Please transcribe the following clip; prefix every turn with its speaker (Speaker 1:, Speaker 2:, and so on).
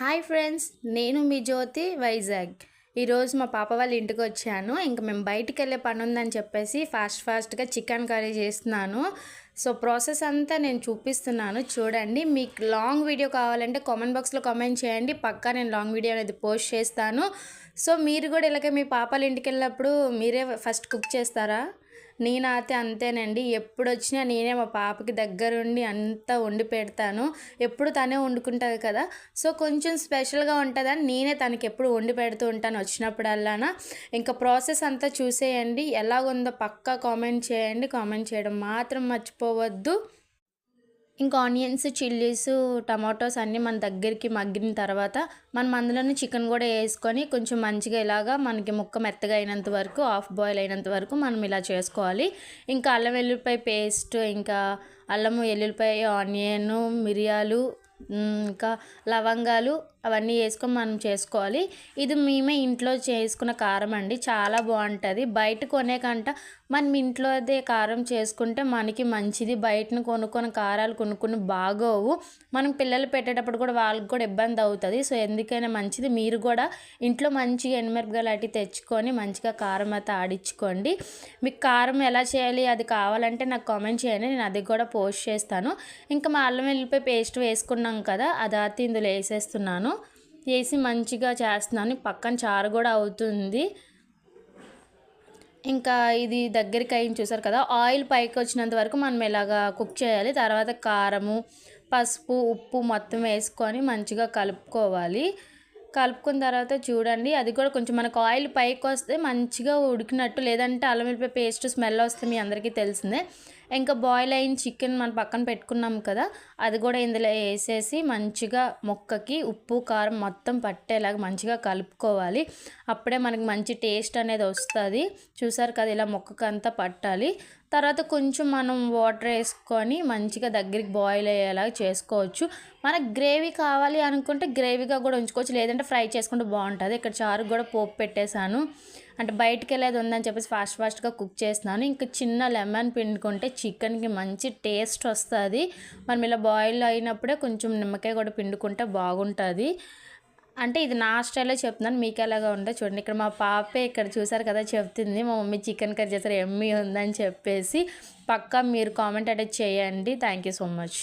Speaker 1: Hi friends, నేను మీ జ్యోతి వైజాగ్. ఈరోజు మా పాప వాళ్ళ ఇంటికి వచ్చాను. ఇంక మేము బయటికి వెళ్ళే పని ఉందని చెప్పేసి ఫాస్ట్గా చికెన్ కర్రీ చేస్తున్నాను. సో ప్రాసెస్ అంతా నేను చూపిస్తున్నాను చూడండి. మీకు లాంగ్ వీడియో కావాలంటే కామెంట్ బాక్స్లో కామెంట్ చేయండి, పక్కా నేను లాంగ్ వీడియో అనేది పోస్ట్ చేస్తాను. సో మీరు కూడా ఇలాగే మీ పాప వాళ్ళ ఇంటికి వెళ్ళినప్పుడు మీరే ఫస్ట్ కుక్ చేస్తారా? నేనైతే అంతేనండి. ఎప్పుడొచ్చినా నేనే మా పాపకి దగ్గరుండి అంతా వండి పెడతాను. ఎప్పుడు తనే వండుకుంటుంది కదా, సో కొంచెం స్పెషల్గా ఉంటుందని నేనే తనకి ఎప్పుడు వండి పెడుతూ ఉంటాను వచ్చినప్పుడల్లానా. ఇంకా ప్రాసెస్ అంతా చూసేయండి. ఎలాగుందో పక్కా కామెంట్ చేయండి. కామెంట్ చేయడం మాత్రం మర్చిపోవద్దు. ఇంకా ఆనియన్స్, చిల్లీస్, టమాటోస్ అన్నీ మన దగ్గరికి మగ్గిన తర్వాత మనం అందులోనే చికెన్ కూడా వేసుకొని కొంచెం మంచిగా ఇలాగా మనకి ముక్క మెత్తగా అయినంత వరకు, హాఫ్ బాయిల్ అయినంత వరకు మనం ఇలా చేసుకోవాలి. ఇంకా అల్లం వెల్లుల్లిపాయ పేస్ట్, ఇంకా అల్లము ఎల్లుల్లిపాయ, ఆనియన్, మిరియాలు, ఇంకా లవంగాలు అవన్నీ వేసుకొని మనం చేసుకోవాలి. ఇది మేమే ఇంట్లో చేసుకున్న కారం అండి, చాలా బాగుంటుంది. బయట కొనే కంట మనం ఇంట్లో అదే కారం చేసుకుంటే మనకి మంచిది. బయటను కొనుక్కొని కారాలు కొనుక్కొని బాగోవు. మనం పిల్లలు పెట్టేటప్పుడు కూడా వాళ్ళకి కూడా ఇబ్బంది అవుతుంది. సో ఎందుకైనా మంచిది మీరు కూడా ఇంట్లో మంచిగా ఎండుమిరపకాయలు అటు తెచ్చుకొని మంచిగా కారం అయితే ఆడించుకోండి. మీకు కారం ఎలా చేయాలి అది కావాలంటే నాకు కామెంట్ చేయండి, నేను అది కూడా పోస్ట్ చేస్తాను. ఇంకా మా అల్లం వెల్లిపాయ పేస్ట్ వేసుకున్నాం కదా, అది ఇందులో వేసేస్తున్నాను. వేసి మంచిగా చేస్తున్నాను. పక్కన చారు కూడా అవుతుంది. ఇంకా ఇది దగ్గరికి అయిన చూసారు కదా, ఆయిల్ పైకి వచ్చినంత వరకు మనం ఇలాగా కుక్ చేయాలి. తర్వాత కారము, పసుపు, ఉప్పు మొత్తం వేసుకొని మంచిగా కలుపుకోవాలి. కలుపుకున్న తర్వాత చూడండి, అది కూడా కొంచెం మనకు ఆయిల్ పైకి వస్తే మంచిగా ఉడికినట్టు, లేదంటే అల్లం వెల్లిపాయ పేస్ట్ స్మెల్ వస్తే మీ అందరికీ తెలిసిందే. ఇంకా బాయిల్ అయిన చికెన్ మనం పక్కన పెట్టుకున్నాం కదా, అది కూడా ఇందులో వేసేసి మంచిగా ముక్కకి ఉప్పు కారం మొత్తం పట్టేలాగా మంచిగా కలుపుకోవాలి. అప్పుడే మనకి మంచి టేస్ట్ అనేది వస్తుంది. చూసారు కదా, ఇలా ముక్కకు అంతా పట్టాలి. తర్వాత కొంచెం మనం వాటర్ వేసుకొని మంచిగా దగ్గరికి బాయిల్ అయ్యేలాగా చేసుకోవచ్చు. మనకు గ్రేవీ కావాలి అనుకుంటే గ్రేవీగా కూడా ఉంచుకోవచ్చు, లేదంటే ఫ్రై చేసుకుంటే బాగుంటుంది. ఇక్కడ చారుకు కూడా పోపు పెట్టేశాను, అంటే బయటికి వెళ్ళేది ఉందని చెప్పేసి ఫాస్ట్గా కుక్ చేస్తున్నాను. ఇంకా చిన్న లెమన్ పిండుకుంటే చికెన్కి మంచి టేస్ట్ వస్తుంది. మనం ఇలా బాయిల్ అయినప్పుడే కొంచెం నిమ్మకాయ కూడా పిండుకుంటే బాగుంటుంది. అంటే ఇది నా స్టైల్లో చెప్తున్నాను, మీకు ఎలాగా ఉందో చూడండి. ఇక్కడ మా పాపే ఇక్కడ చూసారు కదా చెప్తుంది, మా మమ్మీ చికెన్ కర్రీ చేస్తారు ఎమ్మీ ఉందని చెప్పేసి. పక్కా మీరు కామెంట్ అనేది చేయండి. Thank you so much.